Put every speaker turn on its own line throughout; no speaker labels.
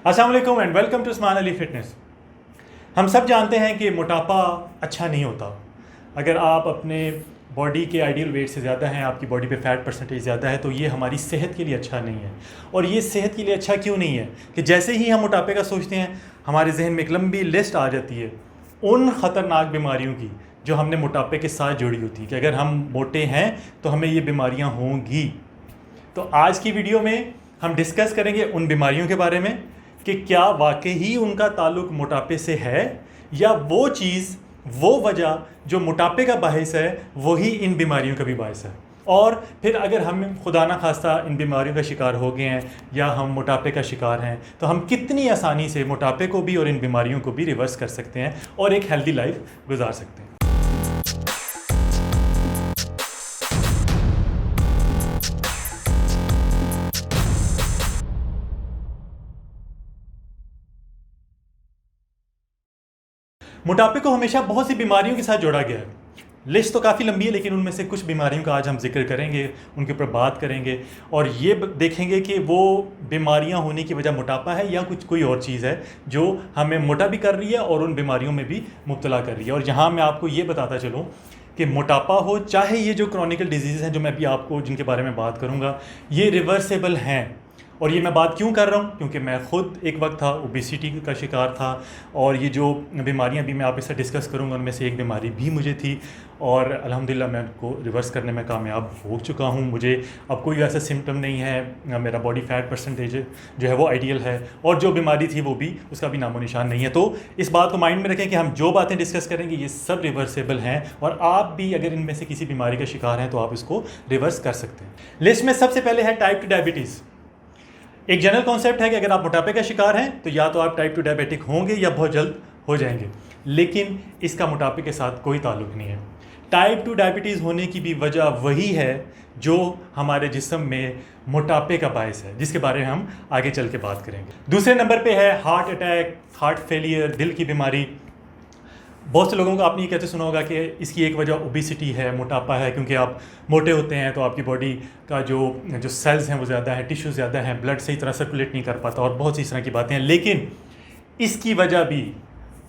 अस्सलाम वालेकुम and welcome to Usman Ali fitness. हम सब जानते हैं कि मोटापा अच्छा नहीं होता। अगर आप अपने बॉडी के आइडियल वेट से ज़्यादा हैं, आपकी बॉडी पे फैट परसेंटेज ज़्यादा है, तो ये हमारी सेहत के लिए अच्छा नहीं है। और ये सेहत के लिए अच्छा क्यों नहीं है कि जैसे ही हम मोटापे का सोचते हैं हमारे जहन में एक लंबी लिस्ट आ जाती है उन ख़तरनाक बीमारियों की जो हमने मोटापे के साथ जुड़ी होती है कि अगर हम मोटे हैं तो हमें ये बीमारियाँ होंगी। तो आज की वीडियो में हम डिस्कस करेंगे उन बीमारियों के बारे में कि क्या वाकई ही उनका ताल्लुक मोटापे से है या वो चीज़, वो वजह जो मोटापे का बाहिस है वही इन बीमारियों का भी बाहिस है। और फिर अगर हम खुदा ना खास्ता इन बीमारियों का शिकार हो गए हैं या हम मोटापे का शिकार हैं तो हम कितनी आसानी से मोटापे को भी और इन बीमारियों को भी रिवर्स कर सकते हैं और एक हेल्दी लाइफ गुजार सकते हैं। मोटापे को हमेशा बहुत सी बीमारियों के साथ जोड़ा गया है। लिस्ट तो काफ़ी लंबी है लेकिन उनमें से कुछ बीमारियों का आज हम जिक्र करेंगे, उनके ऊपर बात करेंगे और ये देखेंगे कि वो बीमारियां होने की वजह मोटापा है या कुछ कोई और चीज़ है जो हमें मोटा भी कर रही है और उन बीमारियों में भी मुब्तला कर रही है। और यहाँ मैं आपको ये बताता चलूँ कि मोटापा हो चाहे ये जो क्रॉनिकल डिजीज़ हैं जो मैं अभी आपको जिनके बारे में बात करूँगा ये रिवर्सेबल हैं। और ये मैं बात क्यों कर रहा हूँ क्योंकि मैं खुद एक वक्त था ओबेसिटी का शिकार था और ये जो बीमारियाँ भी मैं आप इससे डिस्कस करूँगा उनमें से एक बीमारी भी मुझे थी और अल्हम्दुलिल्लाह मैं उनको रिवर्स करने में कामयाब हो चुका हूँ। मुझे अब कोई ऐसा सिम्टम नहीं है, मेरा बॉडी फैट परसेंटेज जो है वो आइडियल है और जो बीमारी थी वो भी उसका भी नामो निशान नहीं है। तो इस बात को माइंड में रखें कि हम जो बातें डिस्कस करेंगे ये सब रिवर्सेबल हैं और आप भी अगर इनमें से किसी बीमारी का शिकार हैं तो आप इसको रिवर्स कर सकते हैं। लिस्ट में सबसे पहले है टाइप 2 डायबिटीज़। एक जनरल कॉन्सेप्ट है कि अगर आप मोटापे का शिकार हैं तो या तो आप टाइप 2 डायबिटिक होंगे या बहुत जल्द हो जाएंगे, लेकिन इसका मोटापे के साथ कोई ताल्लुक नहीं है। टाइप 2 डायबिटीज़ होने की भी वजह वही है जो हमारे जिस्म में मोटापे का बायस है, जिसके बारे में हम आगे चल के बात करेंगे। दूसरे नंबर पे है हार्ट अटैक, हार्ट फेलियर, दिल की बीमारी। बहुत से लोगों को आपने ये कहते सुना होगा कि इसकी एक वजह ओबेसिटी है, मोटापा है, क्योंकि आप मोटे होते हैं तो आपकी बॉडी का जो सेल्स हैं वो ज़्यादा है, टिश्यू ज़्यादा हैं, ब्लड सही तरह सर्कुलेट नहीं कर पाता और बहुत सी इस तरह की बातें हैं। लेकिन इसकी वजह भी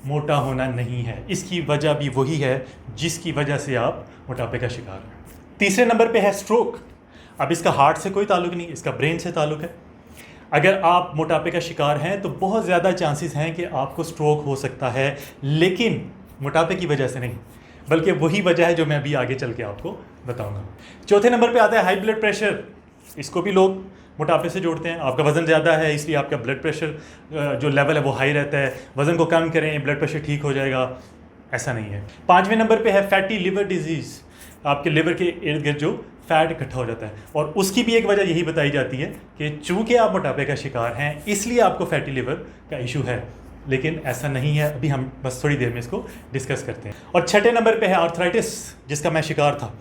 मोटा होना नहीं है, इसकी वजह भी वही है जिसकी वजह से आप मोटापे का शिकार हैं। तीसरे नंबर पर है स्ट्रोक। अब इसका हार्ट से कोई ताल्लुक नहीं, इसका ब्रेन से ताल्लुक है। अगर आप मोटापे का शिकार हैं तो बहुत ज़्यादा चांसेस हैं कि आपको स्ट्रोक हो सकता है, लेकिन मोटापे की वजह से नहीं, बल्कि वही वजह है जो मैं अभी आगे चल के आपको बताऊंगा। चौथे नंबर पे आता है हाई ब्लड प्रेशर। इसको भी लोग मोटापे से जोड़ते हैं। आपका वज़न ज़्यादा है इसलिए आपका ब्लड प्रेशर जो लेवल है वो हाई रहता है, वज़न को कम करें ब्लड प्रेशर ठीक हो जाएगा, ऐसा नहीं है। पाँचवें नंबर पे है फैटी लिवर डिजीज़। आपके लिवर के इर्द गिर्द जो फैट इकट्ठा हो जाता है और उसकी भी एक वजह यही बताई जाती है कि चूँकि आप मोटापे का शिकार हैं इसलिए आपको फैटी लिवर का इशू है, लेकिन ऐसा नहीं है। अभी हम बस थोड़ी देर में इसको डिस्कस करते हैं। और छठे नंबर पे है आर्थराइटिस, जिसका मैं शिकार था।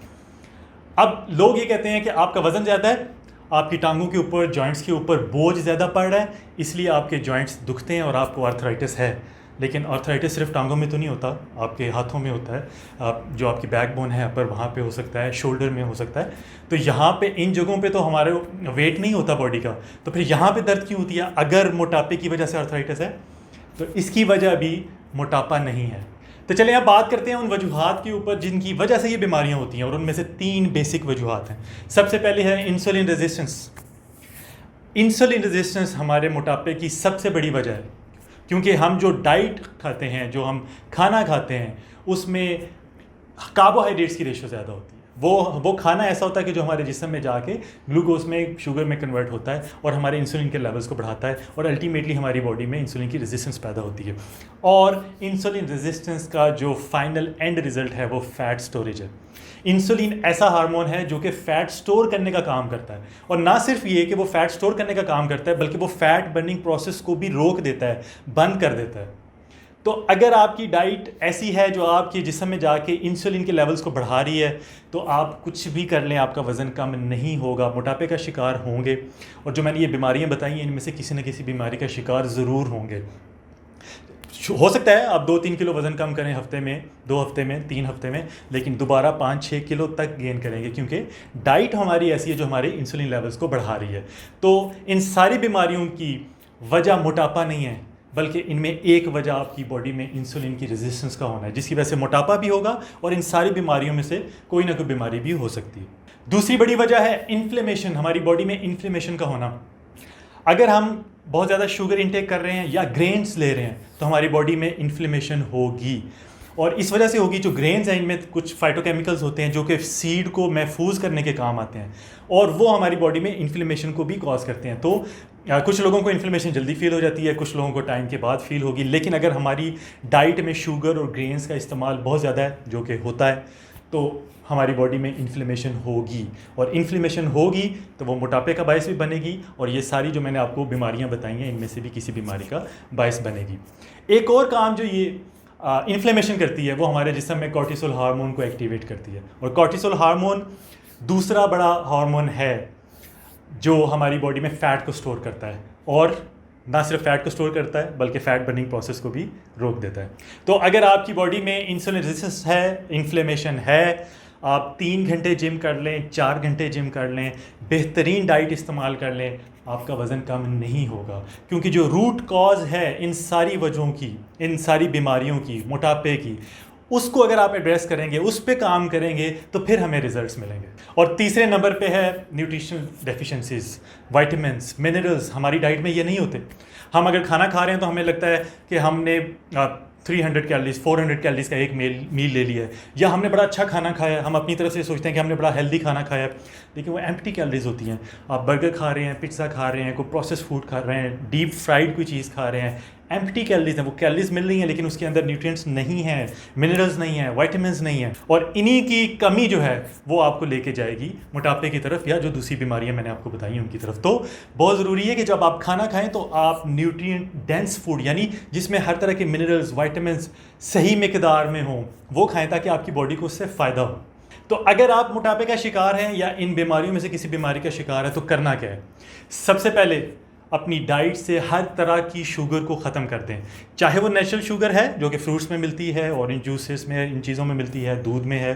अब लोग ये कहते हैं कि आपका वज़न ज़्यादा है, आपकी टांगों के ऊपर, जॉइंट्स के ऊपर बोझ ज़्यादा पड़ रहा है, इसलिए आपके जॉइंट्स दुखते हैं और आपको आर्थराइटिस है। लेकिन आर्थराइटिस सिर्फ टांगों में तो नहीं होता, आपके हाथों में होता है, जो आपकी बैकबोन है अपर वहाँ पे हो सकता है, शोल्डर में हो सकता है। तो यहाँ पे इन जगहों पे तो हमारे वेट नहीं होता बॉडी का, तो फिर यहाँ पे दर्द क्यों होती है? अगर मोटापे की वजह से आर्थराइटिस है तो इसकी वजह भी मोटापा नहीं है। तो चलिए अब बात करते हैं उन वजूहात के ऊपर जिनकी वजह से ये बीमारियाँ होती हैं और उनमें से 3 बेसिक वजूहात हैं। सबसे पहले है इंसुलिन रेजिस्टेंस। इंसुलिन रेजिस्टेंस हमारे मोटापे की सबसे बड़ी वजह है, क्योंकि हम जो डाइट खाते हैं, जो हम खाना खाते हैं, उसमें कार्बोहाइड्रेट्स की रेशो ज़्यादा होती है। वो खाना ऐसा होता है कि जो हमारे जिस्म में जाके ग्लूकोज में, शुगर में कन्वर्ट होता है और हमारे इंसुलिन के लेवल्स को बढ़ाता है और अल्टीमेटली हमारी बॉडी में इंसुलिन की रेजिस्टेंस पैदा होती है। और इंसुलिन रेजिस्टेंस का जो फाइनल एंड रिजल्ट है वो फैट स्टोरेज है। इंसुलिन ऐसा हार्मोन है जो कि फ़ैट स्टोर करने का काम करता है, और ना सिर्फ ये कि वो फ़ैट स्टोर करने का काम करता है बल्कि वो फैट बर्निंग प्रोसेस को भी रोक देता है, बंद कर देता है। तो अगर आपकी डाइट ऐसी है जो आपके जिस्म में जाके इंसुलिन के लेवल्स को बढ़ा रही है तो आप कुछ भी कर लें आपका वज़न कम नहीं होगा, मोटापे का शिकार होंगे। और जो मैंने ये बीमारियां बताई हैं इनमें से किसी न किसी बीमारी का शिकार ज़रूर होंगे। हो सकता है आप 2-3 किलो वज़न कम करें हफ्ते में, 2 हफ्ते में, 3 हफ्ते में, लेकिन दोबारा 5-6 किलो तक गेन करेंगे, क्योंकि डाइट हमारी ऐसी है जो हमारे इंसुलिन लेवल्स को बढ़ा रही है। तो इन सारी बीमारियों की वजह मोटापा नहीं है, बल्कि इनमें एक वजह आपकी बॉडी में इंसुलिन की रेजिस्टेंस का होना है, जिसकी वजह से मोटापा भी होगा और इन सारी बीमारियों में से कोई ना कोई बीमारी भी हो सकती है। दूसरी बड़ी वजह है इन्फ्लेमेशन, हमारी बॉडी में इन्फ्लेमेशन का होना। अगर हम बहुत ज़्यादा शुगर इंटेक कर रहे हैं या ग्रेन्स ले रहे हैं तो हमारी बॉडी में इन्फ्लेमेशन होगी, और इस वजह से होगी, जो ग्रेन्स हैं इनमें कुछ फाइटोकेमिकल्स होते हैं जो कि सीड को महफूज करने के काम आते हैं, और वो हमारी बॉडी में इन्फ्लेमेशन को भी कॉज करते हैं। तो कुछ लोगों को इन्फ्लेमेशन जल्दी फील हो जाती है, कुछ लोगों को टाइम के बाद फील होगी। लेकिन अगर हमारी डाइट में शुगर और ग्रेन्स का इस्तेमाल बहुत ज़्यादा है, जो कि होता है, तो हमारी बॉडी में इन्फ्लेमेशन होगी, और इन्फ्लेमेशन होगी तो वो मोटापे का बायस भी बनेगी, और ये सारी जो मैंने आपको बीमारियां बताई हैं इनमें से भी किसी बीमारी का बायस बनेगी। एक और काम जो ये इन्फ्लेमेशन करती है वो हमारे जिस्म में कॉर्टिसोल हार्मोन को एक्टिवेट करती है, और कॉर्टिसोल हार्मोन दूसरा बड़ा हार्मोन है जो हमारी बॉडी में फ़ैट को स्टोर करता है, और ना सिर्फ फैट को स्टोर करता है बल्कि फैट बर्निंग प्रोसेस को भी रोक देता है। तो अगर आपकी बॉडी में इंसुलिन रेजिस्टेंस है, इन्फ्लेमेशन है, आप 3 घंटे जिम कर लें, 4 घंटे जिम कर लें, बेहतरीन डाइट इस्तेमाल कर लें, आपका वज़न कम नहीं होगा, क्योंकि जो रूट कॉज है इन सारी वजहों की, इन सारी बीमारियों की, मोटापे की, उसको अगर आप एड्रेस करेंगे, उस पे काम करेंगे, तो फिर हमें रिजल्ट्स मिलेंगे। और तीसरे नंबर पे है न्यूट्रिशनल डेफिशिएंसीज, विटामिन्स, मिनरल्स। हमारी डाइट में ये नहीं होते। हम अगर खाना खा रहे हैं तो हमें लगता है कि हमने 300 कैलोरीज 400 कैलोरीज का एक मील ले लिया है, या हमने बड़ा अच्छा खाना खाया है, हम अपनी तरफ से सोचते हैं कि हमने बड़ा हेल्दी खाना खाया है, लेकिन वो एम्प्टी कैलोरीज होती हैं। आप बर्गर खा रहे हैं, पिज्ज़ा खा रहे हैं, कोई प्रोसेस फूड खा रहे हैं, डीप फ्राइड कोई चीज़ खा रहे हैं, एम्प्टी कैलोरीज हैं, वो कैलोरीज मिल रही हैं लेकिन उसके अंदर न्यूट्रिएंट्स नहीं हैं, मिनरल्स नहीं हैं, विटामिन्स नहीं हैं, और इन्हीं की कमी जो है वो आपको लेके जाएगी मोटापे की तरफ, या जो दूसरी बीमारियां मैंने आपको बताई उनकी तरफ। तो बहुत ज़रूरी है कि जब आप खाना खाएं तो आप न्यूट्रिएंट डेंस फूड, यानी जिसमें हर तरह के मिनरल्स, विटामिन्स सही मिकदार में हों, वो खाएं ताकि आपकी बॉडी को उससे फ़ायदा हो। तो अगर आप मोटापे का शिकार हैं या इन बीमारियों में से किसी बीमारी का शिकार है तो करना क्या है? सबसे पहले अपनी डाइट से हर तरह की शुगर को ख़त्म कर दें, चाहे वो नेचुरल शुगर है जो कि फ्रूट्स में मिलती है, ऑरेंज जूसेस में, इन चीज़ों में मिलती है, दूध में है,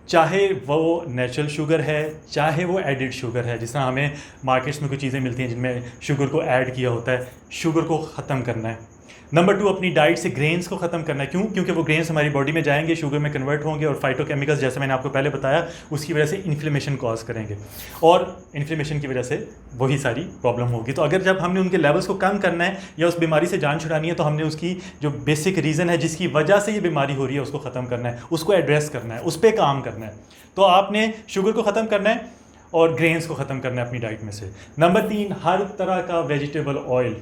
चाहे वो नेचुरल शुगर है, चाहे वो एडिड शुगर है, जिस तरह हमें मार्केट्स में कुछ चीज़ें मिलती हैं जिनमें शुगर को ऐड किया होता है। शुगर को ख़त्म करना है। नंबर 2, अपनी डाइट से ग्रेन्स को ख़त्म करना है। क्यों? क्योंकि वो ग्रेन्स हमारी बॉडी में जाएंगे, शुगर में कन्वर्ट होंगे, और फाइटोकेमिकल्स, जैसे मैंने आपको पहले बताया, उसकी वजह से इन्फ्लेमेशन कॉज करेंगे, और इन्फ्लेमेशन की वजह से वही सारी प्रॉब्लम होगी। तो अगर जब हमने उनके लेवल्स को कम करना है या उस बीमारी से जान छुड़ानी है, तो हमने उसकी जो बेसिक रीज़न है जिसकी वजह से ये बीमारी हो रही है उसको ख़त्म करना है, उसको एड्रेस करना है, उस पर काम करना है। तो आपने शुगर को ख़त्म करना है और ग्रेन्स को ख़त्म करना है अपनी डाइट में से। नंबर 3, हर तरह का वेजिटेबल ऑयल,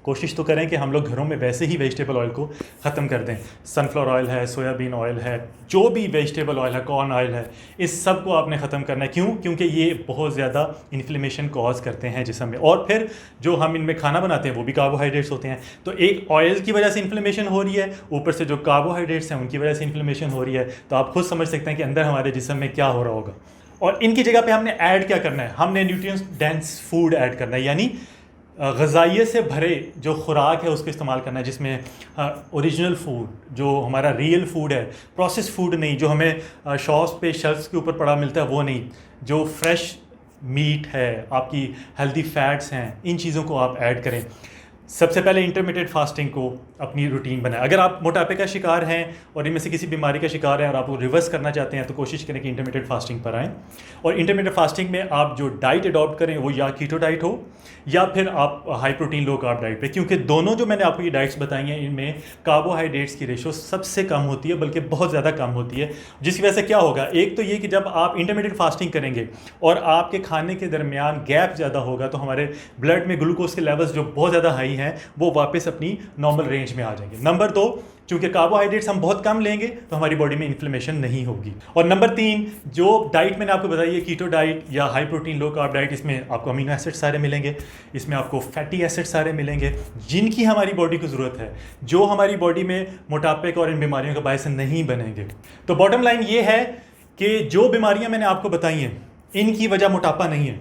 कोशिश तो करें कि हम लोग घरों में वैसे ही वेजिटेबल ऑयल को ख़त्म कर दें। सनफ्लावर ऑयल है, सोयाबीन ऑयल है, जो भी वेजिटेबल ऑयल है, कॉर्न ऑयल है, इस सब को आपने ख़त्म करना है। क्यों? क्योंकि ये बहुत ज़्यादा इन्फ्लेमेशन कॉज करते हैं जिस्म में, और फिर जो हम इनमें खाना बनाते हैं वो भी कार्बोहाइड्रेट्स होते हैं। तो एक ऑयल की वजह से इन्फ्लेमेशन हो रही है, ऊपर से जो कार्बोहाइड्रेट्स हैं उनकी वजह से इन्फ्लेमेशन हो रही है। तो आप खुद समझ सकते हैं कि अंदर हमारे जिस्म में क्या हो रहा होगा। और इनकी जगह पर हमने ऐड क्या करना है? हमने न्यूट्रिएंट्स डेंस फूड ऐड करना है, यानी ग़ज़ाइयत से भरे जो खुराक है उसको इस्तेमाल करना है, जिसमें ओरिजिनल फूड, जो हमारा रियल फूड है, प्रोसेस फूड नहीं, जो हमें शॉप्स पे शेल्फ्स के ऊपर पड़ा मिलता है वो नहीं, जो फ्रेश मीट है, आपकी हेल्दी फैट्स हैं, इन चीज़ों को आप ऐड करें। सबसे पहले इंटरमिटेंट फास्टिंग को अपनी रूटीन बनाएं। अगर आप मोटापे का शिकार हैं और इनमें से किसी बीमारी का शिकार हैं और आप वो रिवर्स करना चाहते हैं तो कोशिश करें कि इंटरमिटेंट फास्टिंग पर आएँ। और इंटरमिटेंट फास्टिंग में आप जो डाइट अडॉप्ट करें वो या कीटो डाइट हो या फिर आप high protein low carb diet पे, क्योंकि दोनों जो मैंने आपको ये डाइट्स बताई हैं इनमें कार्बोहाइड्रेट्स की रेशो सबसे कम होती है, बल्कि बहुत ज़्यादा कम होती है। जिसकी वजह से क्या होगा, एक तो ये कि जब आप इंटरमिटेंट फास्टिंग करेंगे और आपके खाने के दरमियान गैप ज़्यादा होगा तो हमारे ब्लड में ग्लूकोज के लेवल्स जो बहुत ज़्यादा हाई हैं वो वापस अपनी नॉर्मल रेंज में आ जाएंगे। नंबर 2, चूँकि कार्बोहाइड्रेट्स हम बहुत कम लेंगे तो हमारी बॉडी में इन्फ्लेमेशन नहीं होगी। और नंबर 3, जो डाइट मैंने आपको बताई है कीटो डाइट या high protein low carb diet, इसमें आपको अमीनो एसिड सारे मिलेंगे, इसमें आपको फैटी एसिड सारे मिलेंगे जिनकी हमारी बॉडी को ज़रूरत है, जो हमारी बॉडी में मोटापे का और इन बीमारियों का बायस नहीं बनेंगे। तो बॉटम लाइन ये है कि जो बीमारियाँ मैंने आपको बताई हैं इनकी वजह मोटापा नहीं है,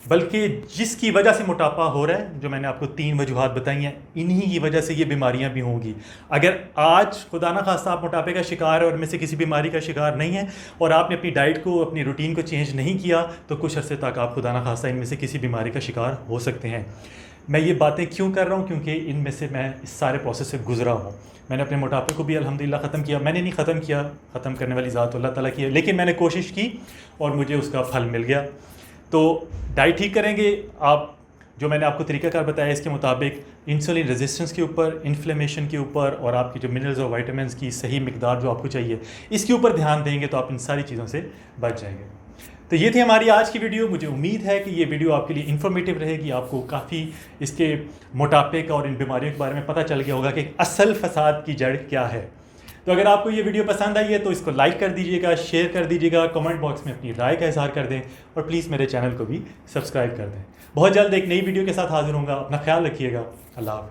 बल्कि जिसकी वजह से मोटापा हो रहा है, जो मैंने आपको 3 वजूहात बताई हैं, इन्हीं की वजह से ये बीमारियां भी होंगी। अगर आज खुदा ना खास्ता आप मोटापे का शिकार है और इनमें से किसी बीमारी का शिकार नहीं है और आपने अपनी डाइट को, अपनी रूटीन को चेंज नहीं किया, तो कुछ अर्से तक आप खुदा ना खास्ता इनमें से किसी बीमारी का शिकार हो सकते हैं। मैं ये बातें क्यों कर रहा हूँ, क्योंकि इनमें से मैं इस सारे प्रोसेस से गुजरा हूँ। मैंने अपने मोटापे को भी अल्हम्दुलिल्लाह ख़त्म किया। मैंने नहीं ख़त्म किया, ख़त्म करने वाली ज़ात अल्लाह ताला की है, लेकिन मैंने कोशिश की और मुझे उसका फल मिल गया। तो डाइट ठीक करेंगे आप, जो मैंने आपको तरीकाकार बताया इसके मुताबिक इंसुलिन रेजिस्टेंस के ऊपर, इन्फ्लेमेशन के ऊपर, और आपकी जो मिनरल्स और विटामिन्स की सही मिकदार जो आपको चाहिए इसके ऊपर ध्यान देंगे तो आप इन सारी चीज़ों से बच जाएंगे। तो ये थी हमारी आज की वीडियो। मुझे उम्मीद है कि ये वीडियो आपके लिए इन्फॉर्मेटिव रहेगी, आपको काफ़ी इसके मोटापे का और इन बीमारियों के बारे में पता चल गया होगा कि असल फसाद की जड़ क्या है। तो अगर आपको ये वीडियो पसंद आई है तो इसको लाइक कर दीजिएगा, शेयर कर दीजिएगा, कमेंट बॉक्स में अपनी राय का इजहार कर दें और प्लीज़ मेरे चैनल को भी सब्सक्राइब कर दें। बहुत जल्द एक नई वीडियो के साथ हाजिर होऊंगा। अपना ख्याल रखिएगा। अल्लाह हाफ़िज़।